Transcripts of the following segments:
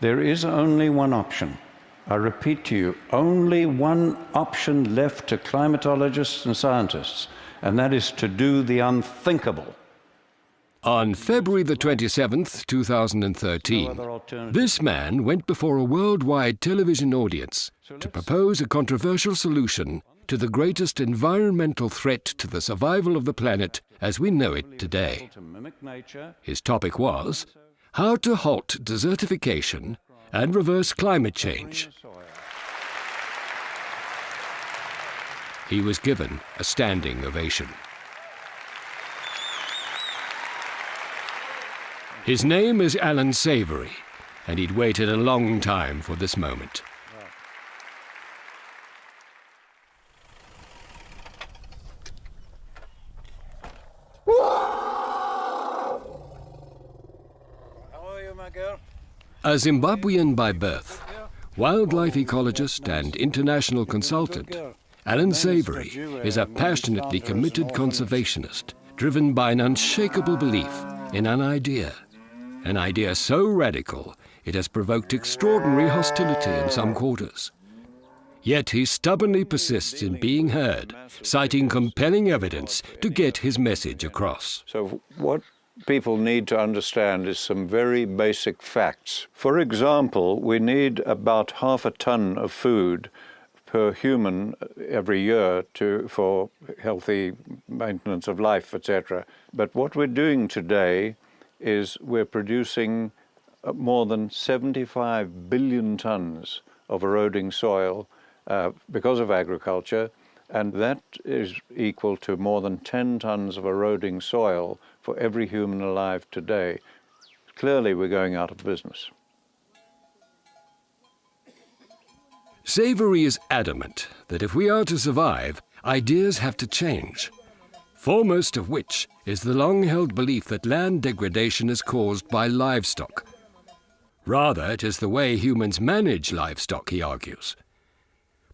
There is only one option. I repeat to you, only one option left to climatologists and scientists, and that is to do the unthinkable. On February the 27th, 2013, this man went before a worldwide television audience to propose a controversial solution to the greatest environmental threat to the survival of the planet as we know it today. His topic was how to halt desertification and reverse climate change. He was given a standing ovation. His name is Savory, and he'd waited a long time for this moment. A Zimbabwean by birth, wildlife ecologist and international consultant, Savory is a passionately committed conservationist, driven by an unshakable belief in an idea so radical it has provoked extraordinary hostility in some quarters. Yet he stubbornly persists in being heard, citing compelling evidence to get his message across. So what people need to understand is some very basic facts. For example, we need about 0.5 ton of food per human every year for healthy maintenance of life, etc. But what we're doing today is we're producing more than 75 billion tons of eroding soil because of agriculture, and that is equal to more than 10 tons of eroding soil for every human alive today. Clearly, we're going out of business. Savory is adamant that if we are to survive, ideas have to change. Foremost of which is the long-held belief that land degradation is caused by livestock. Rather, it is the way humans manage livestock, he argues.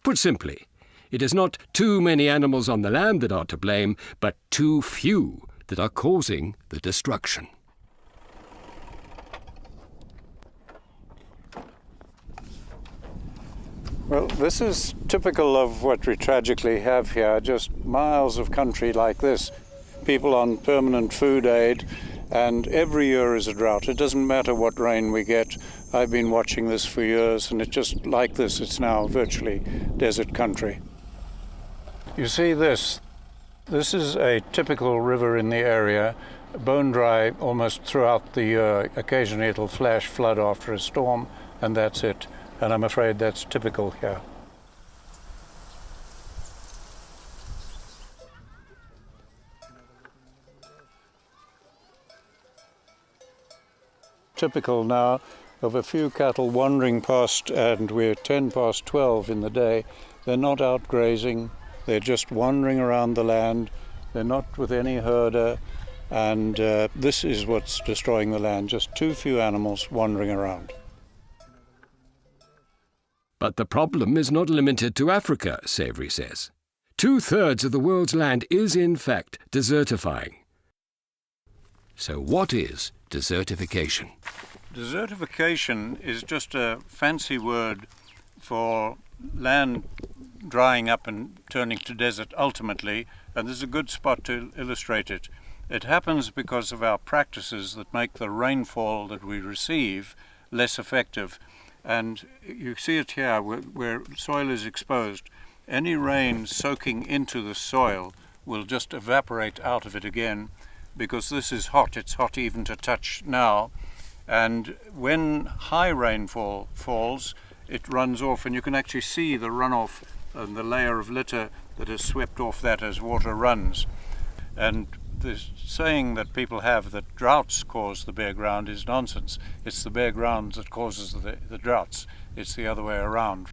Put simply, it is not too many animals on the land that are to blame, but too few that are causing the destruction. Well, this is typical of what we tragically have here, just miles of country like this. People on permanent food aid, and every year is a drought. It doesn't matter what rain we get. I've been watching this for years, and it's just like this. It's now virtually desert country. You see this? This is a typical river in the area, bone dry almost throughout the year. Occasionally it'll flash flood after a storm, and that's it. And I'm afraid that's typical here. Typical now of a few cattle wandering past, and we're 10 past 12 in the day. They're not out grazing, they're just wandering around the land. They're not with any herder, and this is what's destroying the land, just too few animals wandering around. But the problem is not limited to Africa, Savory says. 2/3 of the world's land is in fact desertifying. So what is desertification? Desertification is just a fancy word for land drying up and turning to desert ultimately, and this is a good spot to illustrate it. It happens because of our practices that make the rainfall that we receive less effective. And you see it here where soil is exposed. Any rain soaking into the soil will just evaporate out of it again, because this is hot. It's hot even to touch now. And when high rainfall falls, it runs off, and you can actually see the runoff and the layer of litter that is swept off that as water runs. And the saying that people have that droughts cause the bare ground is nonsense. It's the bare ground that causes the droughts. It's the other way around.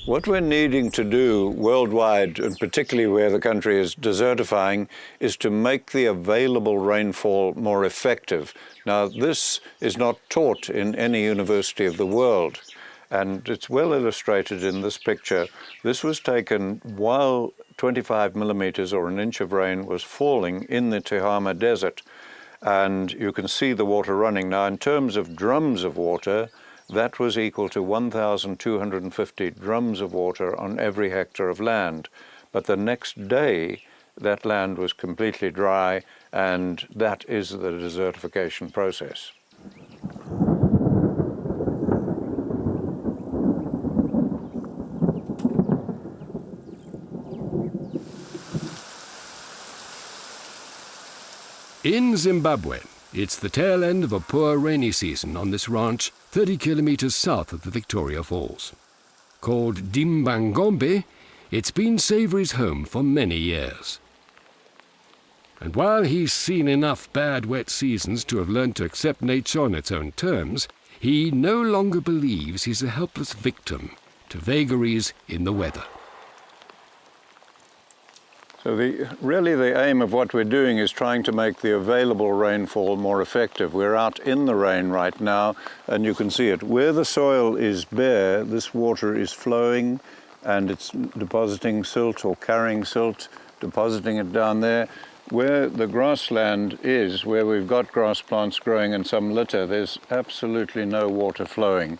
What we're needing to do worldwide, and particularly where the country is desertifying, is to make the available rainfall more effective. Now, this is not taught in any university of the world, and it's well illustrated in this picture. This was taken while 25 millimeters or an inch of rain was falling in the Tehama Desert, and you can see the water running. Now, in terms of drums of water, that was equal to 1,250 drums of water on every hectare of land. But the next day, that land was completely dry, and that is the desertification process. In Zimbabwe, it's the tail end of a poor rainy season on this ranch 30 kilometers south of the Victoria Falls. Called Dimbangombe, it's been Savory's home for many years. And while he's seen enough bad wet seasons to have learned to accept nature on its own terms, he no longer believes he's a helpless victim to vagaries in the weather. So really the aim of what we're doing is trying to make the available rainfall more effective. We're out in the rain right now, and you can see it. Where the soil is bare, this water is flowing, and it's depositing silt or carrying silt, depositing it down there. Where the grassland is, where we've got grass plants growing and some litter, there's absolutely no water flowing.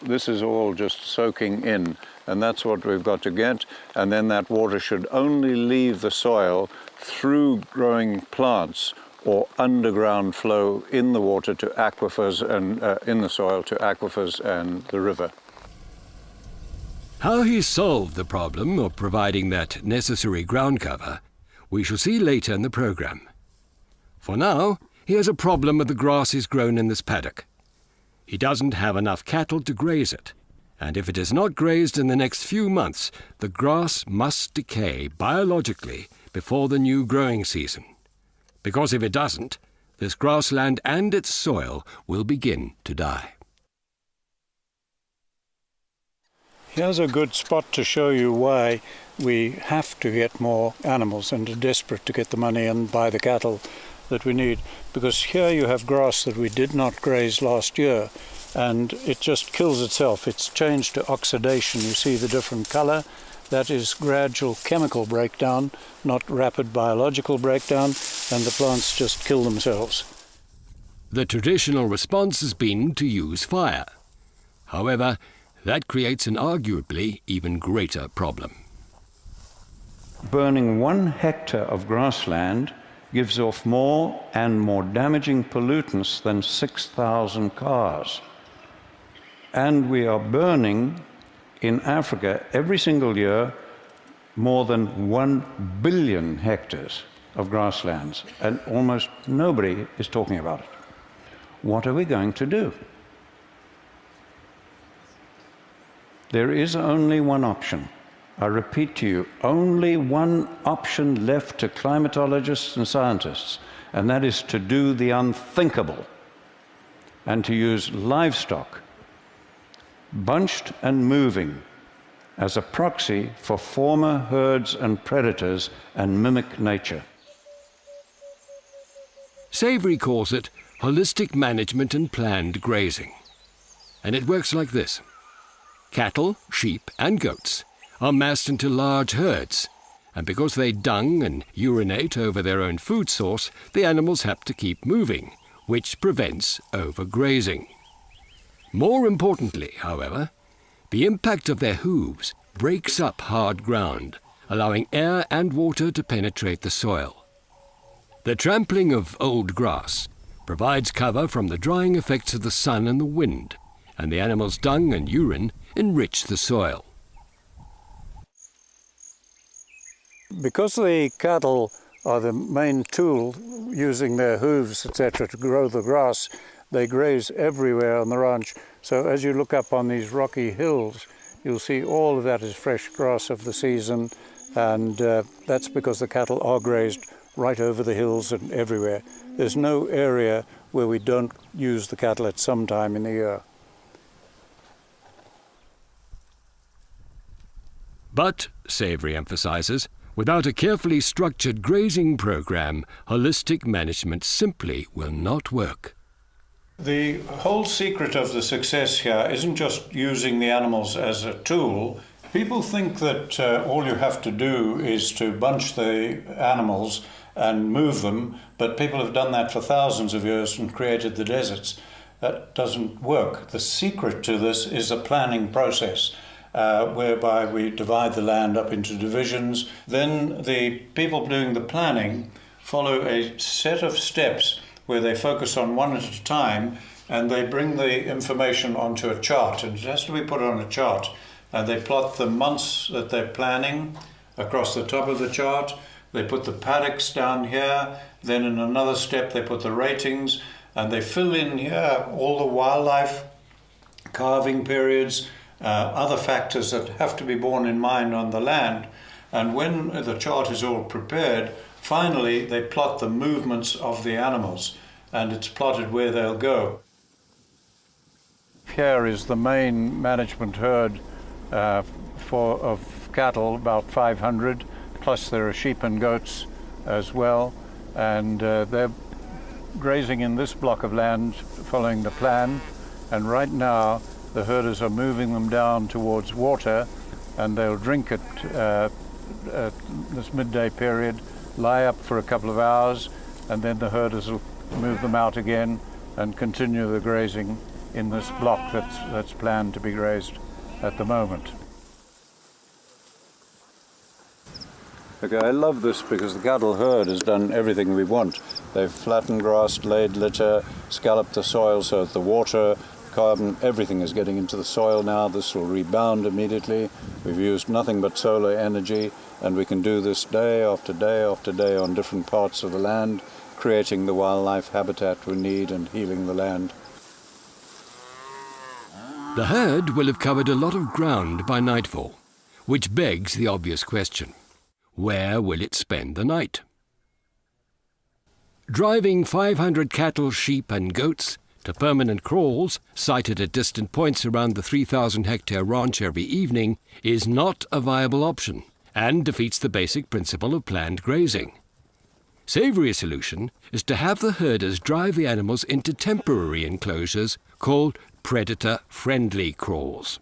This is all just soaking in, and that's what we've got to get. And then that water should only leave the soil through growing plants or underground flow in the water to aquifers and in the soil to aquifers and the river. How he solved the problem of providing that necessary ground cover, we shall see later in the programme. For now, he has a problem with the grasses grown in this paddock. He doesn't have enough cattle to graze it, and if it is not grazed in the next few months, the grass must decay biologically before the new growing season. Because if it doesn't, this grassland and its soil will begin to die. Here's a good spot to show you why we have to get more animals and are desperate to get the money and buy the cattle that we need. Because here you have grass that we did not graze last year, and it just kills itself. It's changed to oxidation. You see the different color. That is gradual chemical breakdown, not rapid biological breakdown, and the plants just kill themselves. The traditional response has been to use fire. However, that creates an arguably even greater problem. Burning 1 hectare of grassland gives off more and more damaging pollutants than 6,000 cars. And we are burning in Africa every single year more than 1 billion hectares of grasslands, and almost nobody is talking about it. What are we going to do? There is only one option. I repeat to you, only one option left to climatologists and scientists, and that is to do the unthinkable and to use livestock, bunched and moving, as a proxy for former herds and predators and mimic nature. Savory calls it holistic management and planned grazing. And it works like this. Cattle, sheep and goats are massed into large herds, and because they dung and urinate over their own food source, the animals have to keep moving, which prevents overgrazing. More importantly, however, the impact of their hooves breaks up hard ground, allowing air and water to penetrate the soil. The trampling of old grass provides cover from the drying effects of the sun and the wind, and the animals' dung and urine enrich the soil. Because the cattle are the main tool using their hooves, etc., to grow the grass, they graze everywhere on the ranch. So as you look up on these rocky hills, you'll see all of that is fresh grass of the season, and that's because the cattle are grazed right over the hills and everywhere. There's no area where we don't use the cattle at some time in the year. But, Savory emphasizes, without a carefully structured grazing program, holistic management simply will not work. The whole secret of the success here isn't just using the animals as a tool. People think that all you have to do is to bunch the animals and move them, but people have done that for thousands of years and created the deserts. That doesn't work. The secret to this is a planning process whereby we divide the land up into divisions. Then the people doing the planning follow a set of steps where they focus on one at a time, and they bring the information onto a chart, and it has to be put on a chart. And they plot the months that they're planning across the top of the chart. They put the paddocks down here. Then in another step they put the ratings, and they fill in here all the wildlife, calving periods, other factors that have to be borne in mind on the land. And when the chart is all prepared, finally they plot the movements of the animals, and it's plotted where they'll go. Here is the main management herd of cattle, about 500, plus there are sheep and goats as well, and they're grazing in this block of land following the plan. And right now the herders are moving them down towards water, and they'll drink at this midday period, lie up for a couple of hours, and then the herders will move them out again and continue the grazing in this block that's planned to be grazed at the moment. Okay, I love this because the cattle herd has done everything we want. They've flattened grass, laid litter, scalloped the soil so that the water, carbon, everything is getting into the soil now. This will rebound immediately. We've used nothing but solar energy, and we can do this day after day after day on different parts of the land, creating the wildlife habitat we need and healing the land. The herd will have covered a lot of ground by nightfall, which begs the obvious question: where will it spend the night? Driving 500 cattle, sheep and goats to permanent crawls sited at distant points around the 3,000-hectare ranch every evening is not a viable option and defeats the basic principle of planned grazing. Savory's solution is to have the herders drive the animals into temporary enclosures called predator-friendly crawls.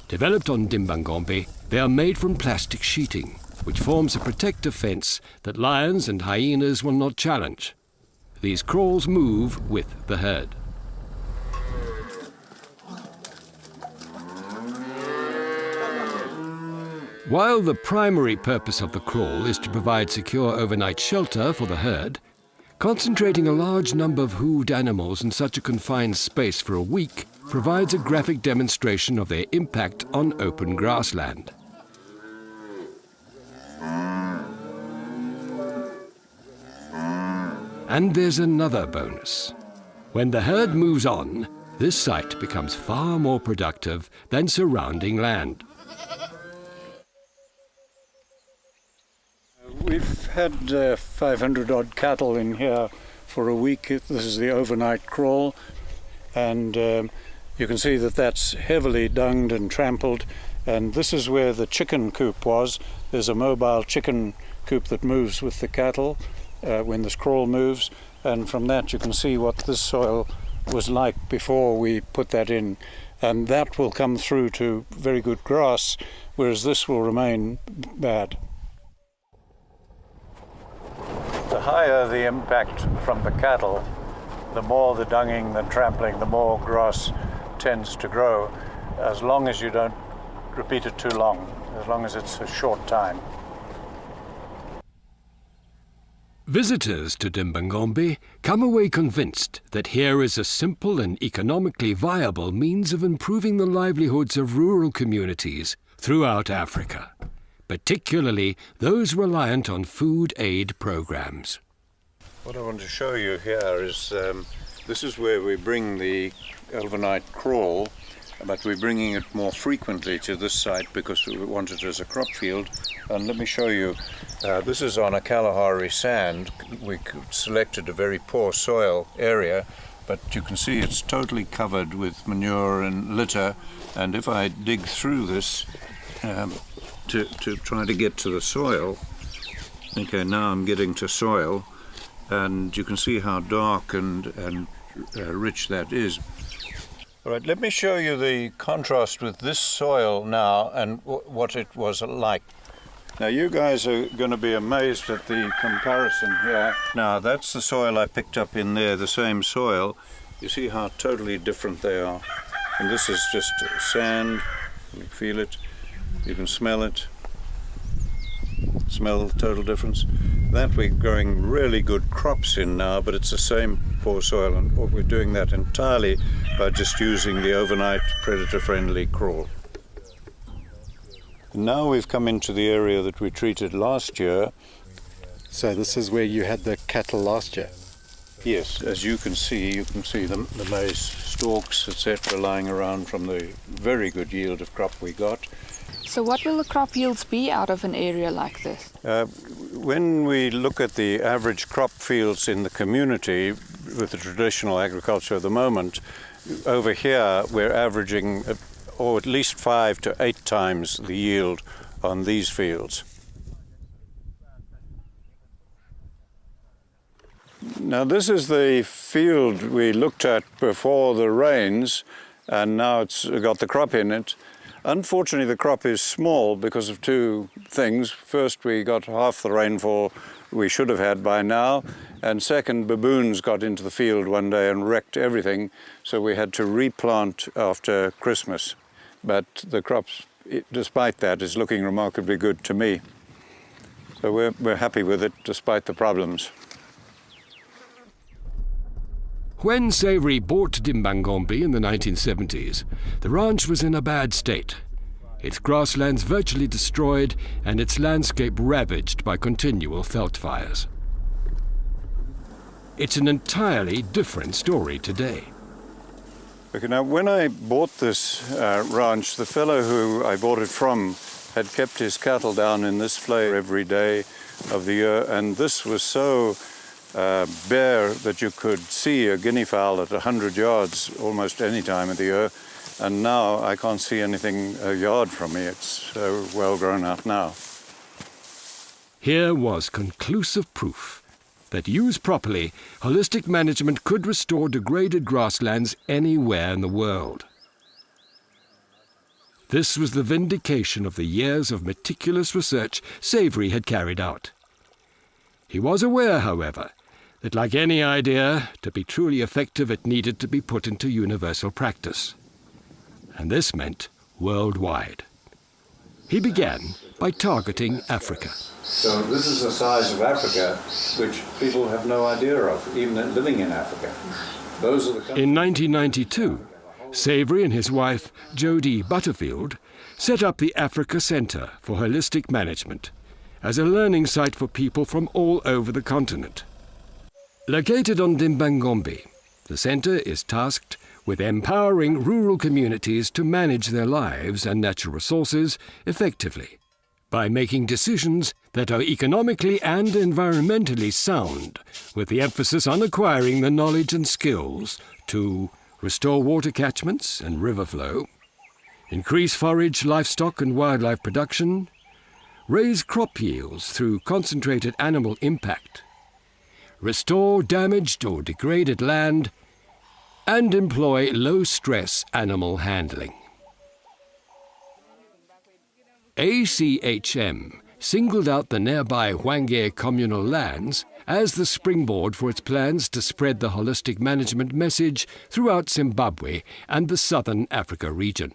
Developed on Debunking, they are made from plastic sheeting, which forms a protective fence that lions and hyenas will not challenge. These crawls move with the herd. While the primary purpose of the crawl is to provide secure overnight shelter for the herd, concentrating a large number of hooved animals in such a confined space for a week provides a graphic demonstration of their impact on open grassland. And there's another bonus. When the herd moves on, this site becomes far more productive than surrounding land. We've had 500-odd cattle in here for a week. This is the overnight crawl, and you can see that that's heavily dunged and trampled, and this is where the chicken coop was. There's a mobile chicken coop that moves with the cattle when this crawl moves, and from that you can see what this soil was like before we put that in, and that will come through to very good grass, whereas this will remain bad. The higher the impact from the cattle, the more the dunging, the trampling, the more grass tends to grow, as long as you don't repeat it too long, as long as it's a short time. Visitors to Debunking come away convinced that here is a simple and economically viable means of improving the livelihoods of rural communities throughout Africa, particularly those reliant on food aid programs. What I want to show you here is this is where we bring the overnight crawl, but we're bringing it more frequently to this site because we want it as a crop field. And let me show you, this is on a Kalahari sand. We selected a very poor soil area, but you can see it's totally covered with manure and litter. And if I dig through this to try to get to the soil, okay, now I'm getting to soil, and you can see how dark and rich that is. All right, let me show you the contrast with this soil now and what it was like. Now you guys are going to be amazed at the comparison here. Now that's the soil I picked up in there, the same soil. You see how totally different they are. And this is just sand. You can feel it, you can smell it. Smell the total difference. That we're growing really good crops in now, but it's the same poor soil, and we're doing that entirely by just using the overnight predator-friendly crawl. Now we've come into the area that we treated last year. So this is where you had the cattle last year? Yes, as you can see the maize stalks, etc., lying around from the very good yield of crop we got. So what will the crop yields be out of an area like this? When we look at the average crop fields in the community with the traditional agriculture of the moment, over here we're averaging or at least 5 to 8 times the yield on these fields. Now this is the field we looked at before the rains, and now it's got the crop in it. Unfortunately, the crop is small because of two things. First, we got half the rainfall we should have had by now, and second, baboons got into the field one day and wrecked everything, so we had to replant after Christmas. But the crops, despite that, is looking remarkably good to me. So we're happy with it, despite the problems. When Savory bought Debunking in the 1970s, the ranch was in a bad state, its grasslands virtually destroyed and its landscape ravaged by continual veld fires. It's an entirely different story today. Okay, now when I bought this ranch, the fellow who I bought it from had kept his cattle down in this flare every day of the year, and this was so bare that you could see a guinea fowl at 100 yards almost any time of the year, and now I can't see anything a yard from me. It's so well grown out now. Here was conclusive proof that, used properly, holistic management could restore degraded grasslands anywhere in the world. This was the vindication of the years of meticulous research Savory had carried out. He was aware, however, that like any idea, to be truly effective it needed to be put into universal practice. And this meant worldwide. He began by targeting Africa. So this is the size of Africa, which people have no idea of, even living in Africa. Those are the countries. In 1992, Savory and his wife, Jodie Butterfield, set up the Africa Centre for Holistic Management as a learning site for people from all over the continent. Located on Debunking, the centre is tasked with empowering rural communities to manage their lives and natural resources effectively by making decisions that are economically and environmentally sound, with the emphasis on acquiring the knowledge and skills to restore water catchments and river flow, increase forage, livestock and wildlife production, raise crop yields through concentrated animal impact, restore damaged or degraded land, and employ low-stress animal handling. ACHM singled out the nearby Hwange communal lands as the springboard for its plans to spread the holistic management message throughout Zimbabwe and the Southern Africa region.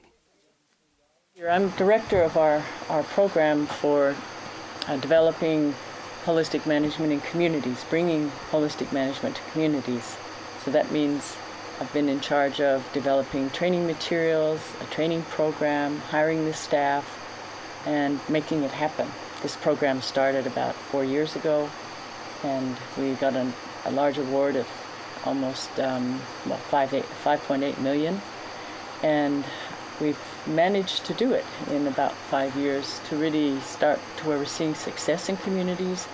I'm director of our program for developing holistic management in communities, bringing holistic management to communities. So that means I've been in charge of developing training materials, a training program, hiring the staff, and making it happen. This program started about 4 years ago, and we got a large award of almost 5.8 million, and we've managed to do it in about 5 years to really start to where we're seeing success in communities.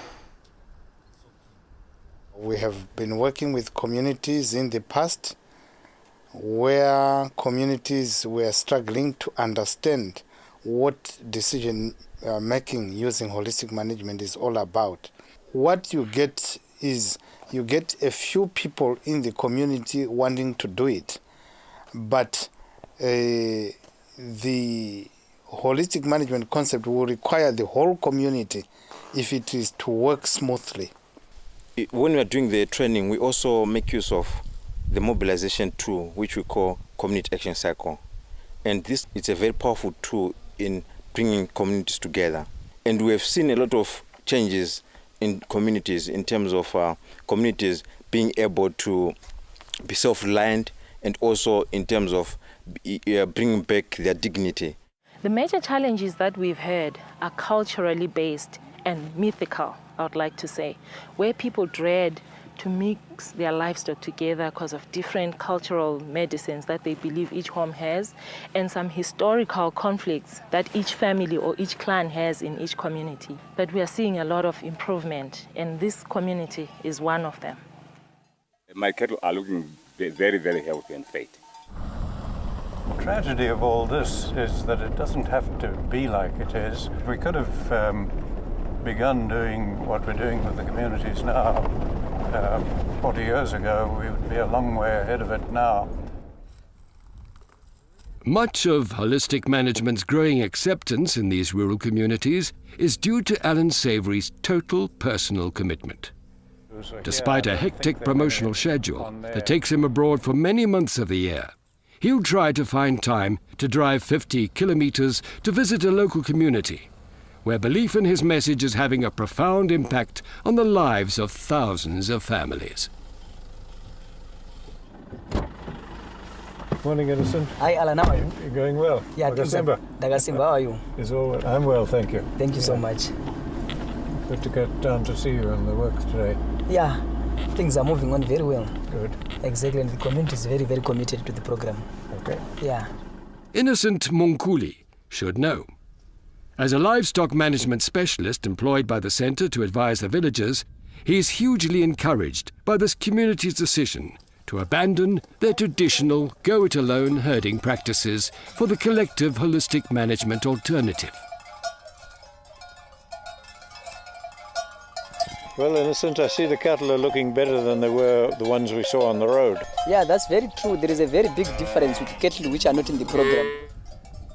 We have been working with communities in the past where communities were struggling to understand what decision making using holistic management is all about. What you get is you get a few people in the community wanting to do it, but the holistic management concept will require the whole community if it is to work smoothly. When we are doing the training, we also make use of the mobilization tool, which we call community action cycle. And this is a very powerful tool in bringing communities together. And we have seen a lot of changes in communities in terms of communities being able to be self-reliant, and also in terms of bringing back their dignity. The major challenges that we've had are culturally based and mythical, I would like to say, where people dread to mix their livestock together because of different cultural medicines that they believe each home has, and some historical conflicts that each family or each clan has in each community. But we are seeing a lot of improvement, and this community is one of them. My cattle are looking very, very healthy and fit. The tragedy of all this is that it doesn't have to be like it is. We could have begun doing what we're doing with the communities now 40 years ago. We would be a long way ahead of it now. Much of holistic management's growing acceptance in these rural communities is due to Alan Savory's total personal commitment. Despite a hectic promotional schedule that takes him abroad for many months of the year, he'll try to find time to drive 50 kilometers to visit a local community where belief in his message is having a profound impact on the lives of thousands of families. Morning, Innocent. Hi, Alan. How are you? You're going well. Yeah, Dagasimba. Dagasimba, how are you? I'm well, thank you. Thank you so much. Good to get down to see you and the work today. Yeah, things are moving on very well. Good. Exactly, and the community is very, very committed to the program. Okay. Yeah. Innocent Munkuli should know. As a livestock management specialist employed by the centre to advise the villagers, he is hugely encouraged by this community's decision to abandon their traditional go-it-alone herding practices for the collective holistic management alternative. Well, Innocent, I see the cattle are looking better than they were the ones we saw on the road. Yeah, that's very true. There is a very big difference with cattle which are not in the program.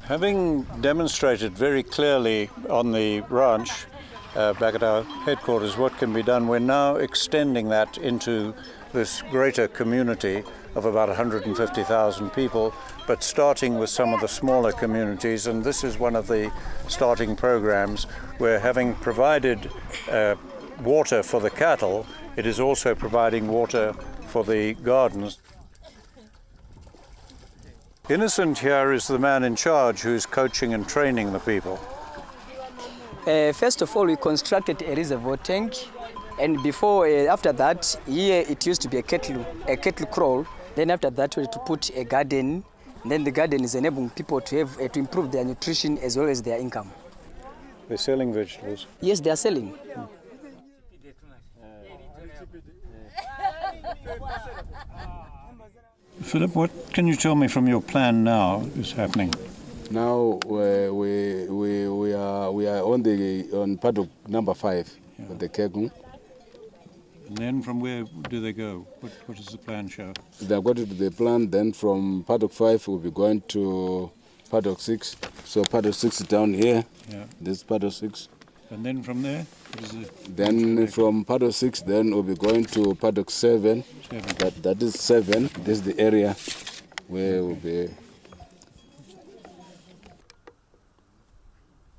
Having demonstrated very clearly on the ranch back at our headquarters what can be done, we're now extending that into this greater community of about 150,000 people, but starting with some of the smaller communities. And this is one of the starting programs where, having provided water for the cattle, it is also providing water for the gardens. Innocent here is the man in charge who's coaching and training the people. First of all, we constructed a reservoir tank, and after that, here it used to be a cattle kraal. Then after that, we had to put a garden. Then the garden is enabling people to improve their nutrition as well as their income. They're selling vegetables? Yes, they are selling. Philip, what can you tell me from your plan now is happening? Now we are on paddock number 5 of the Kegung. And then from where do they go? What does the plan show? They are going to the plan. Then from paddock 5 we'll be going to paddock 6. So paddock 6 is down here. Yeah. This is paddock 6. And then from there? Then from paddock 6, then we'll be going to paddock 7. That is 7. This is the area where we'll be.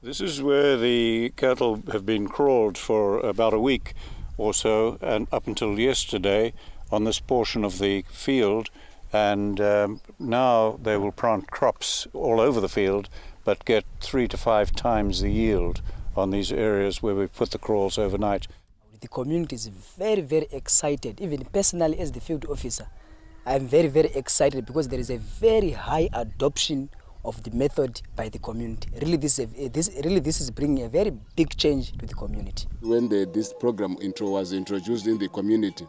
This is where the cattle have been crawled for about a week or so, and up until yesterday on this portion of the field, and now they will plant crops all over the field but get 3 to 5 times the yield on these areas where we put the crawls overnight. The community is very, very excited. Even personally as the field officer, I'm very, very excited because there is a very high adoption of the method by the community. Really, this is bringing a very big change to the community. When this program was introduced in the community,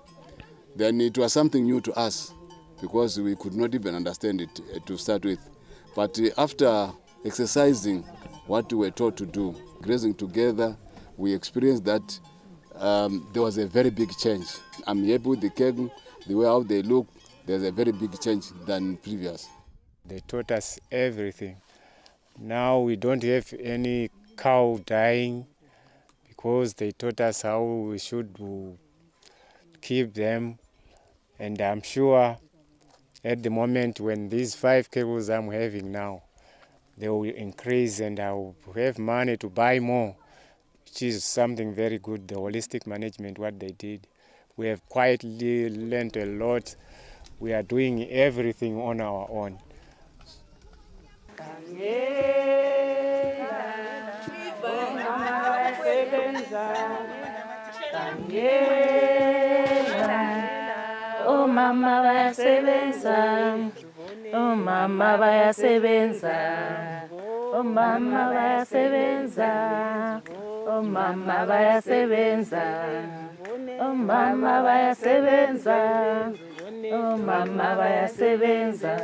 then it was something new to us because we could not even understand it to start with. But after exercising what we were taught to do, grazing together, we experienced that there was a very big change. I'm happy with the Kegung, the way how they look, there's a very big change than previous. They taught us everything. Now we don't have any cow dying because they taught us how we should keep them. And I'm sure at the moment when these 5 cows I'm having now, they will increase and I will have money to buy more, which is something very good, the holistic management, what they did. We have quietly learned a lot. We are doing everything on our own. Oh mama bayasebenza, oh mama bayasebenza, oh mama bayasebenza, oh mama bayasebenza, oh mama bayasebenza, oh mama bayasebenza,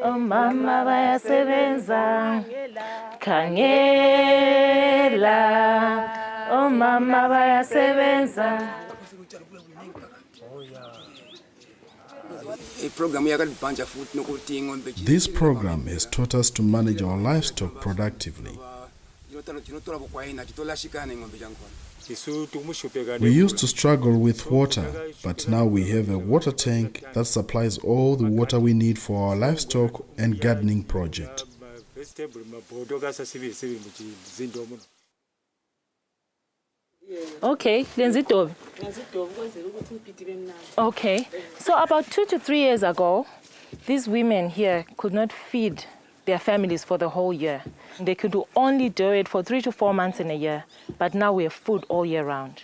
oh mama bayasebenza, khangela, oh mama bayasebenza. This program has taught us to manage our livestock productively. We used to struggle with water, but now we have a water tank that supplies all the water we need for our livestock and gardening project. Okay, okay, so about 2 to 3 years ago, these women here could not feed their families for the whole year. They could only do it for 3 to 4 months in a year, but now we have food all year round.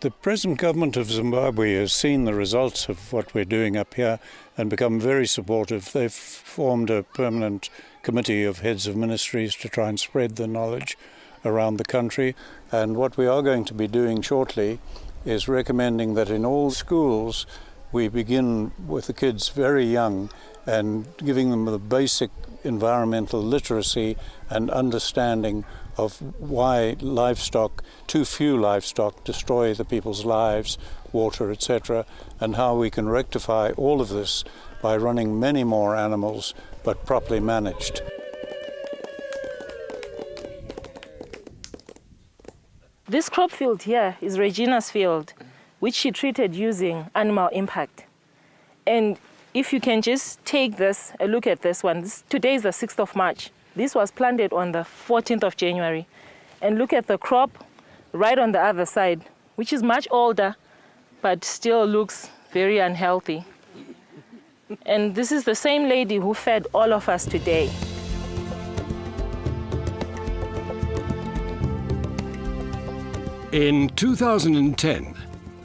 The present government of Zimbabwe has seen the results of what we're doing up here and become very supportive. They've formed a permanent committee of heads of ministries to try and spread the knowledge around the country. And what we are going to be doing shortly is recommending that in all schools we begin with the kids very young and giving them the basic environmental literacy and understanding of why livestock, too few livestock, destroy the people's lives, water, etc., and how we can rectify all of this by running many more animals, but properly managed. This crop field here is Regina's field, which she treated using animal impact. And if you can just take this, a look at this one. Today is the 6th of March. This was planted on the 14th of January. And look at the crop right on the other side, which is much older, but still looks very unhealthy. And this is the same lady who fed all of us today. In 2010,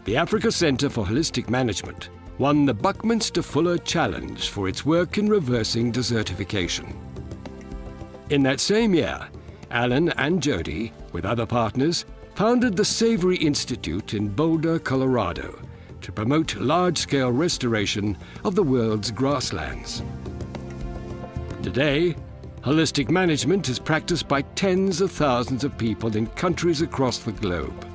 the Africa Centre for Holistic Management won the Buckminster Fuller Challenge for its work in reversing desertification. In that same year, Alan and Jody, with other partners, founded the Savory Institute in Boulder, Colorado, to promote large-scale restoration of the world's grasslands. Today, holistic management is practiced by tens of thousands of people in countries across the globe.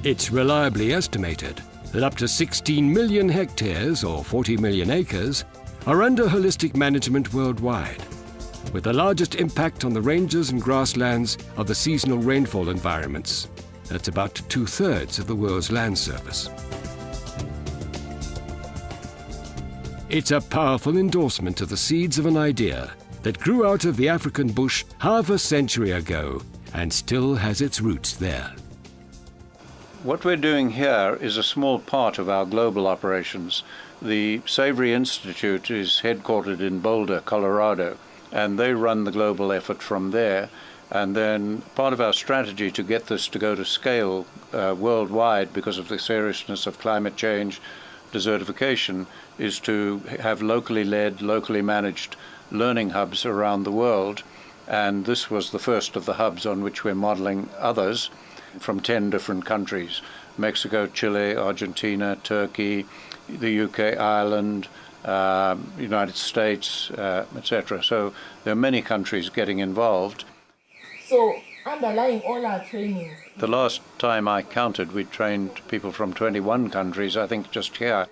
It's reliably estimated that up to 16 million hectares, or 40 million acres, are under holistic management worldwide, with the largest impact on the ranges and grasslands of the seasonal rainfall environments. That's about 2/3 of the world's land surface. It's a powerful endorsement of the seeds of an idea that grew out of the African bush half a century ago and still has its roots there. What we're doing here is a small part of our global operations. The Savory Institute is headquartered in Boulder, Colorado, and they run the global effort from there. And then part of our strategy to get this to go to scale worldwide because of the seriousness of climate change, desertification, is to have locally led, locally managed learning hubs around the world. And this was the first of the hubs on which we're modeling others from 10 different countries: Mexico, Chile, Argentina, Turkey, the UK, Ireland, United States, etc. So there are many countries getting involved. So, underlying all our trainings. The last time I counted, we trained people from 21 countries, I think just here.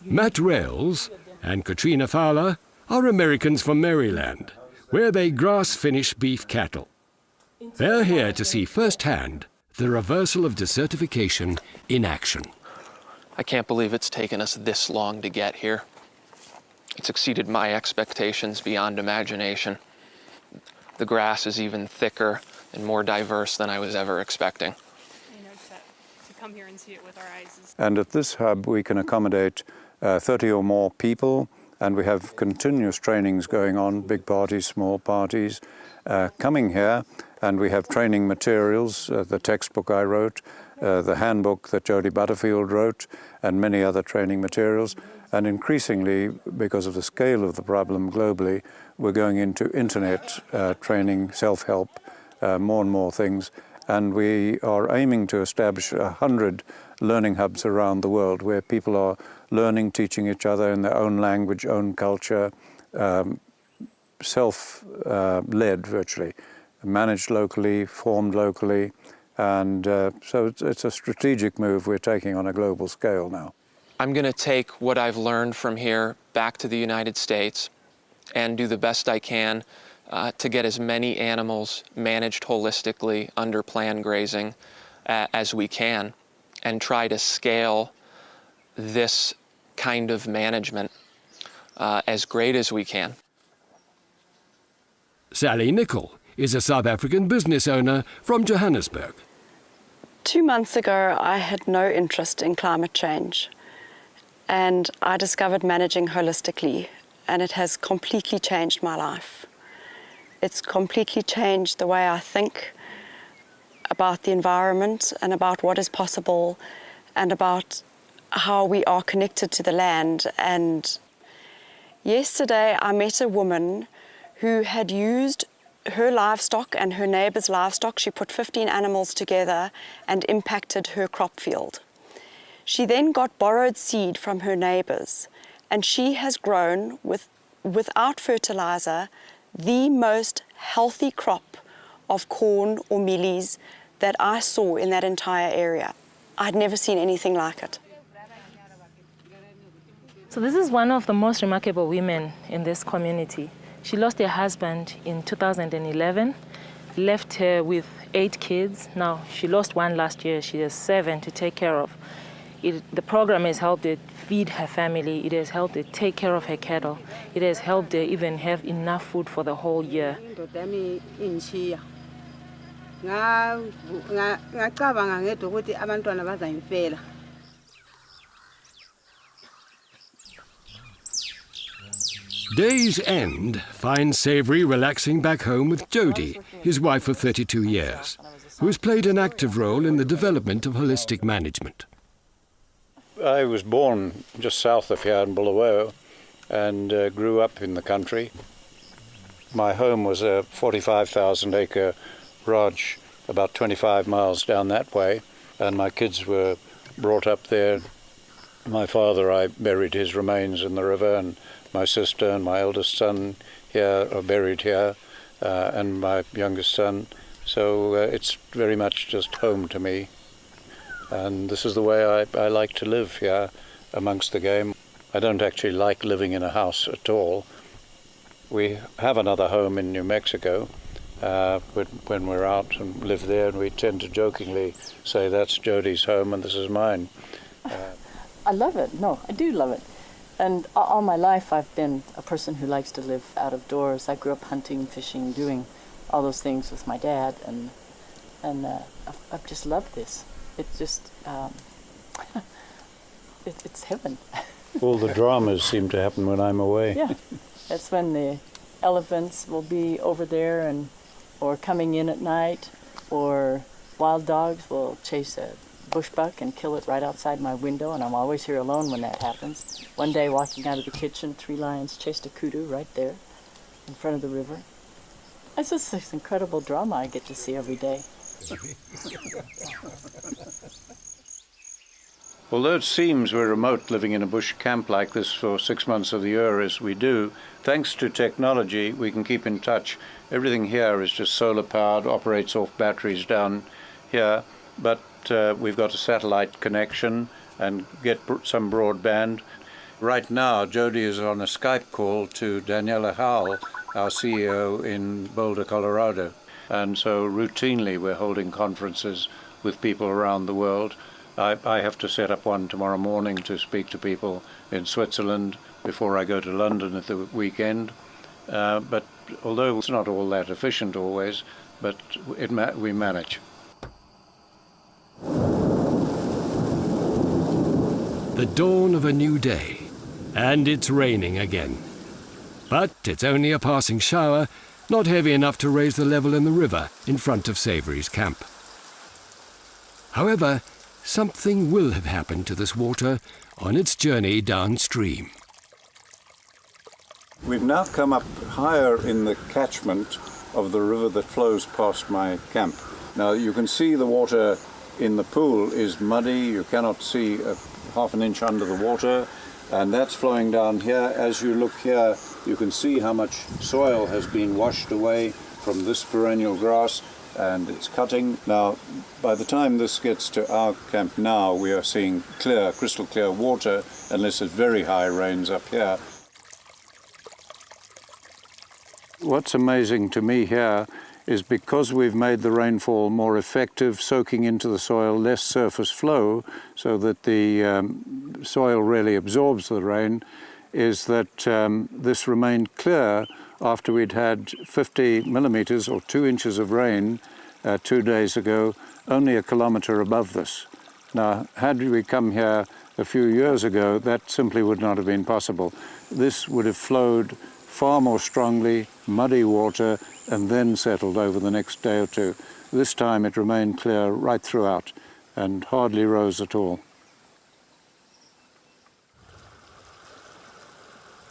Matt Rails, and Katrina Fowler are Americans from Maryland, where they grass-finish beef cattle. They're here to see firsthand the reversal of desertification in action. I can't believe it's taken us this long to get here. It's exceeded my expectations beyond imagination. The grass is even thicker and more diverse than I was ever expecting. To come here and see it with our eyes. And at this hub we can accommodate 30 or more people, and we have continuous trainings going on, big parties, small parties, coming here, and we have training materials, the textbook I wrote, the handbook that Jodie Butterfield wrote, and many other training materials. And increasingly, because of the scale of the problem globally, we're going into internet training, self-help, more and more things. And we are aiming to establish 100 learning hubs around the world where people are learning, teaching each other in their own language, own culture, self-led virtually, managed locally, formed locally. And so it's a strategic move we're taking on a global scale now. I'm going to take what I've learned from here back to the United States and do the best I can to get as many animals managed holistically under planned grazing as we can, and try to scale this kind of management as great as we can. Sally Nicol is a South African business owner from Johannesburg. 2 months ago, I had no interest in climate change, and I discovered managing holistically, and it has completely changed my life. It's completely changed the way I think about the environment and about what is possible and about how we are connected to the land. And yesterday I met a woman who had used her livestock and her neighbour's livestock. She put 15 animals together and impacted her crop field. She then got borrowed seed from her neighbours, and she has grown without fertiliser the most healthy crop of corn or mealies that I saw in that entire area. I'd never seen anything like it. So this is one of the most remarkable women in this community. She lost her husband in 2011, left her with 8 kids. Now, she lost one last year. She has 7 to take care of. The program has helped her feed her family. It has helped her take care of her cattle. It has helped her even have enough food for the whole year. Day's end finds Savory relaxing back home with Jodie, his wife of 32 years, who has played an active role in the development of holistic management. I was born just south of here in Bulawayo and grew up in the country. My home was a 45,000-acre ranch about 25 miles down that way, and my kids were brought up there. My father, I buried his remains in the river, and my sister and my eldest son here are buried here, and my youngest son. So it's very much just home to me. And this is the way I like to live here amongst the game. I don't actually like living in a house at all. We have another home in New Mexico when we're out and live there, and we tend to jokingly say that's Jodie's home and this is mine. I love it. No, I do love it. And all my life I've been a person who likes to live out of doors. I grew up hunting, fishing, doing all those things with my dad, and I've just loved this. It's just, it's heaven. All the dramas seem to happen when I'm away. Yeah, that's when the elephants will be over there or coming in at night, or wild dogs will chase a bushbuck and kill it right outside my window, and I'm always here alone when that happens. One day walking out of the kitchen, 3 lions chased a kudu right there in front of the river. It's just this incredible drama I get to see every day. Although it seems we're remote living in a bush camp like this for 6 months of the year as we do, thanks to technology we can keep in touch. Everything here is just solar powered, operates off batteries down here, but we've got a satellite connection and get some broadband. Right now, Jody is on a Skype call to Daniela Howell, our CEO in Boulder, Colorado. And so routinely we're holding conferences with people around the world. I have to set up one tomorrow morning to speak to people in Switzerland before I go to London at the weekend. But although it's not all that efficient always, but we manage. The dawn of a new day, and it's raining again. But it's only a passing shower, not heavy enough to raise the level in the river in front of Savory's camp. However, something will have happened to this water on its journey downstream. We've now come up higher in the catchment of the river that flows past my camp. Now you can see the water in the pool is muddy. You cannot see half an inch under the water, and that's flowing down here. As you look here, you can see how much soil has been washed away from this perennial grass, and it's cutting. Now, by the time this gets to our camp now, we are seeing clear, crystal clear water, unless it's very high rains up here. What's amazing to me here is because we've made the rainfall more effective, soaking into the soil, less surface flow, so that the soil really absorbs the rain, is that this remained clear after we'd had 50 millimeters or 2 inches of rain 2 days ago, only a kilometer above this. Now, had we come here a few years ago, that simply would not have been possible. This would have flowed far more strongly, muddy water, and then settled over the next day or two. This time it remained clear right throughout and hardly rose at all.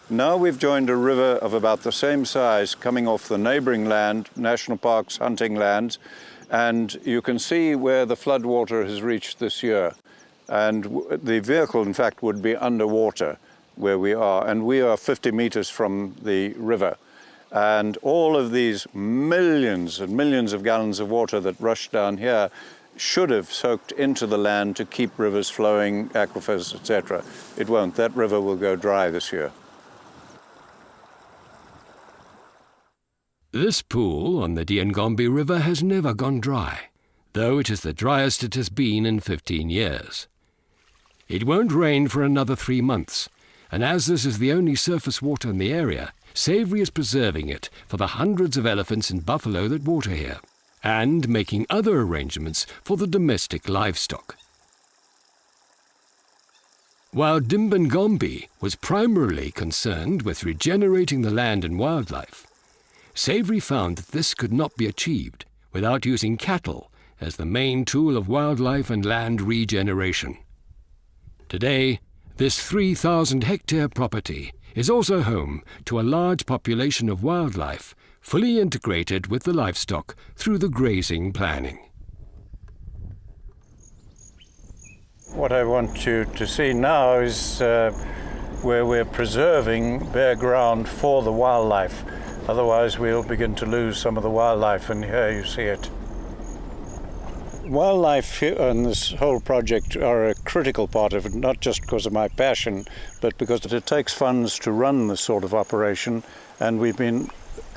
Now we've joined a river of about the same size coming off the neighboring land, national parks, hunting lands, and you can see where the floodwater has reached this year. And the vehicle, in fact, would be underwater where we are, and we are 50 meters from the river. And all of these millions and millions of gallons of water that rush down here should have soaked into the land to keep rivers flowing, aquifers, etc. It won't. That river will go dry this year. This pool on the Diangombe River has never gone dry, though it is the driest it has been in 15 years. It won't rain for another 3 months, and as this is the only surface water in the area, Savory is preserving it for the hundreds of elephants and buffalo that water here, and making other arrangements for the domestic livestock. While Dimbangombe was primarily concerned with regenerating the land and wildlife, Savory found that this could not be achieved without using cattle as the main tool of wildlife and land regeneration. Today, this 3,000-hectare property is also home to a large population of wildlife, fully integrated with the livestock through the grazing planning. What I want you to see now is where we're preserving bare ground for the wildlife. Otherwise, we'll begin to lose some of the wildlife, and here you see it. Wildlife and this whole project are a critical part of it, not just because of my passion, but because it takes funds to run this sort of operation, and we've been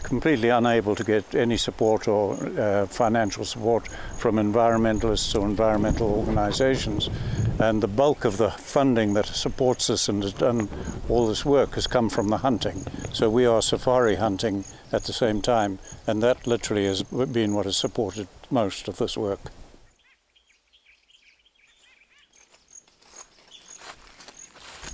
completely unable to get any support or financial support from environmentalists or environmental organizations. And the bulk of the funding that supports us and has done all this work has come from the hunting. So we are safari hunting at the same time, and that literally has been what has supported most of this work.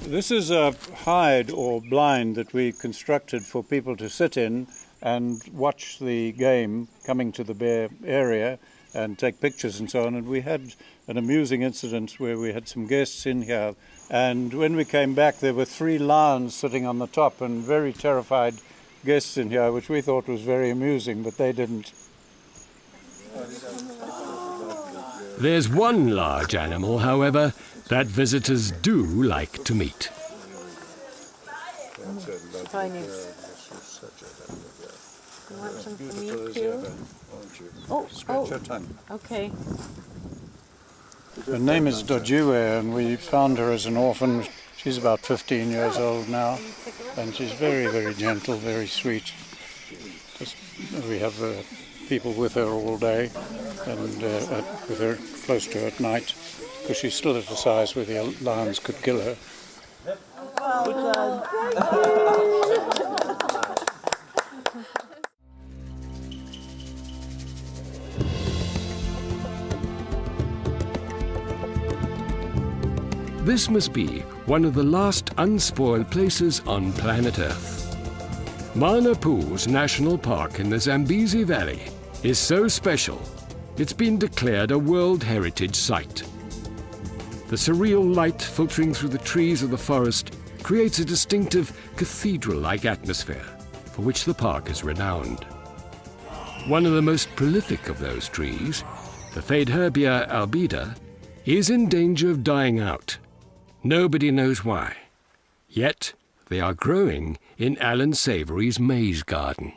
This is a hide or blind that we constructed for people to sit in and watch the game coming to the bear area and take pictures and so on. And we had an amusing incident where we had some guests in here, and when we came back there were 3 lions sitting on the top and very terrified guests in here, which we thought was very amusing, but they didn't. There's one large animal, however, that visitors do like to meet. You want some for me too? Scratch your tongue. Okay. Her name is Dojiwe, and we found her as an orphan. She's about 15 years old now, and she's very, very gentle, very sweet. We have people with her all day and with her close to her at night, because she's still at a size where the lions could kill her. This must be one of the last unspoiled places on planet Earth. Mana Pools National Park in the Zambezi Valley is so special, it's been declared a World Heritage Site. The surreal light filtering through the trees of the forest creates a distinctive cathedral-like atmosphere, for which the park is renowned. One of the most prolific of those trees, the Faidherbia albida, is in danger of dying out. Nobody knows why. Yet, they are growing in Alan Savory's maize garden.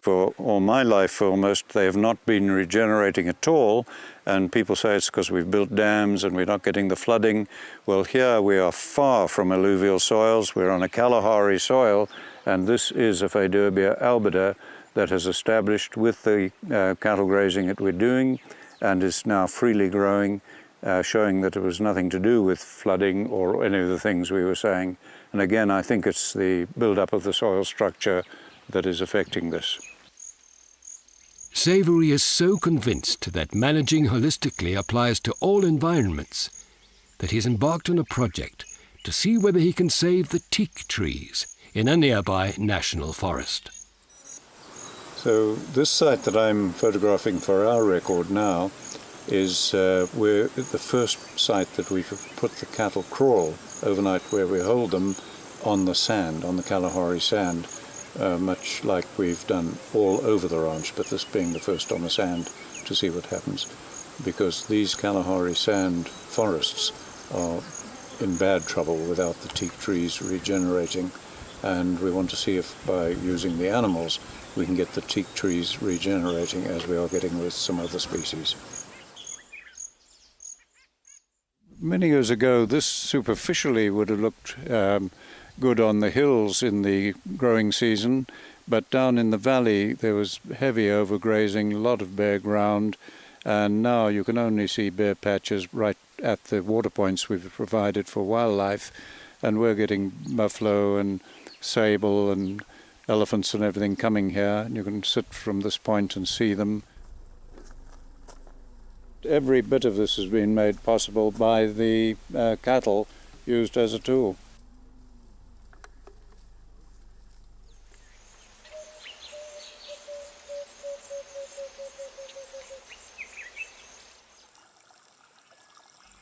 For all my life almost, they have not been regenerating at all, and people say it's because we've built dams and we're not getting the flooding. Well, here we are far from alluvial soils. We're on a Kalahari soil, and this is a Faidherbia albida that has established with the cattle grazing that we're doing and is now freely growing, showing that it was nothing to do with flooding or any of the things we were saying. And again, I think it's the build-up of the soil structure that is affecting this. Savory is so convinced that managing holistically applies to all environments that he's embarked on a project to see whether he can save the teak trees in a nearby national forest. So this site that I'm photographing for our record now is we're the first site that we've put the cattle crawl overnight, where we hold them on the sand, on the Kalahari sand, much like we've done all over the ranch, but this being the first on the sand to see what happens, because these Kalahari sand forests are in bad trouble without the teak trees regenerating, and we want to see if by using the animals we can get the teak trees regenerating as we are getting with some other species. Many years ago, this superficially would have looked good on the hills in the growing season, but down in the valley there was heavy overgrazing, a lot of bare ground, and now you can only see bare patches right at the water points we've provided for wildlife, and we're getting buffalo and sable and elephants and everything coming here, and you can sit from this point and see them. Every bit of this has been made possible by the cattle used as a tool.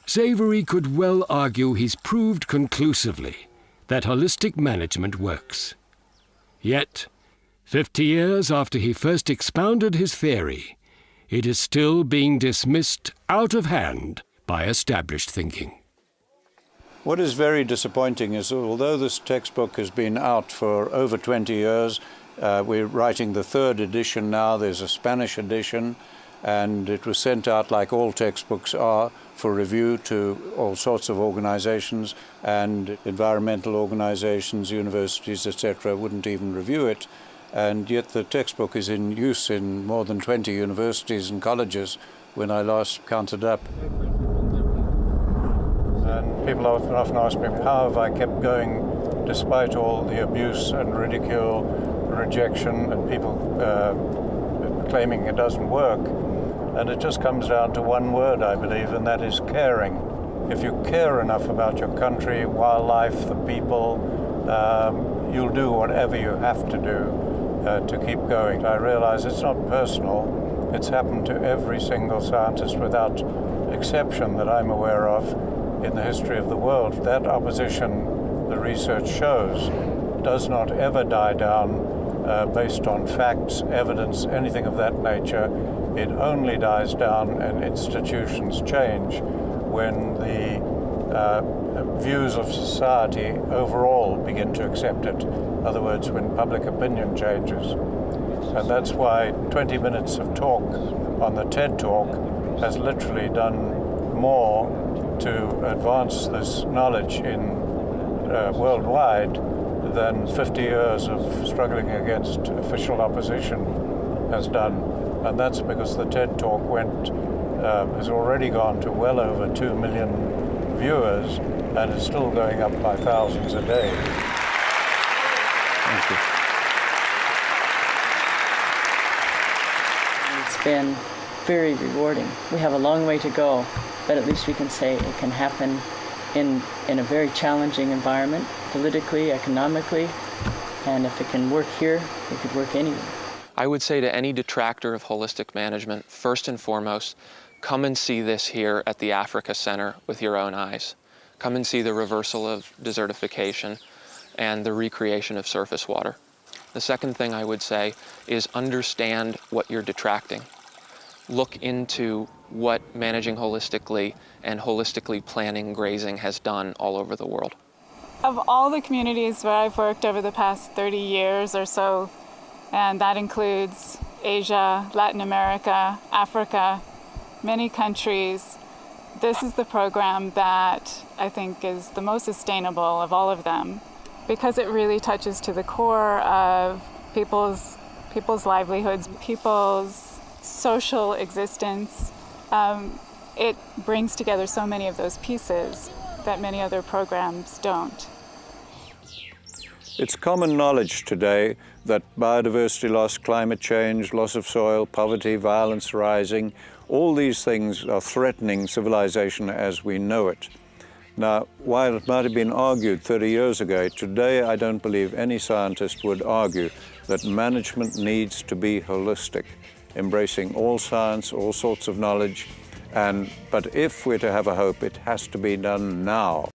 Savory could well argue he's proved conclusively that holistic management works. Yet, 50 years after he first expounded his theory, it is still being dismissed out of hand by established thinking. What is very disappointing is, although this textbook has been out for over 20 years, we're writing the third edition now. There's a Spanish edition, and it was sent out like all textbooks are for review to all sorts of organizations, and environmental organizations, universities, etc. wouldn't even review it. And yet the textbook is in use in more than 20 universities and colleges when I last counted up. And people often ask me, how have I kept going despite all the abuse and ridicule, rejection, and people claiming it doesn't work? And it just comes down to one word, I believe, and that is caring. If you care enough about your country, wildlife, the people, you'll do whatever you have to do to keep going. I realize it's not personal. It's happened to every single scientist without exception that I'm aware of in the history of the world. That opposition, the research shows, does not ever die down based on facts, evidence, anything of that nature. It only dies down and institutions change when the views of society overall begin to accept it. In other words, when public opinion changes. And that's why 20 minutes of talk on the TED Talk has literally done more to advance this knowledge in worldwide than 50 years of struggling against official opposition has done. And that's because the TED Talk has already gone to well over 2 million viewers and is still going up by thousands a day. Thank you. It's been very rewarding. We have a long way to go, but at least we can say it can happen in a very challenging environment, politically, economically, and if it can work here, it could work anywhere. I would say to any detractor of holistic management, first and foremost, come and see this here at the Africa Center with your own eyes. Come and see the reversal of desertification and the recreation of surface water. The second thing I would say is understand what you're detracting. Look into what managing holistically and holistically planning grazing has done all over the world. Of all the communities where I've worked over the past 30 years or so, and that includes Asia, Latin America, Africa, many countries, this is the program that I think is the most sustainable of all of them, because it really touches to the core of people's livelihoods, people's social existence. It brings together so many of those pieces that many other programs don't. It's common knowledge today that biodiversity loss, climate change, loss of soil, poverty, violence rising, all these things are threatening civilization as we know it. Now, while it might have been argued 30 years ago, today I don't believe any scientist would argue that management needs to be holistic, embracing all science, all sorts of knowledge, but if we're to have a hope, it has to be done now.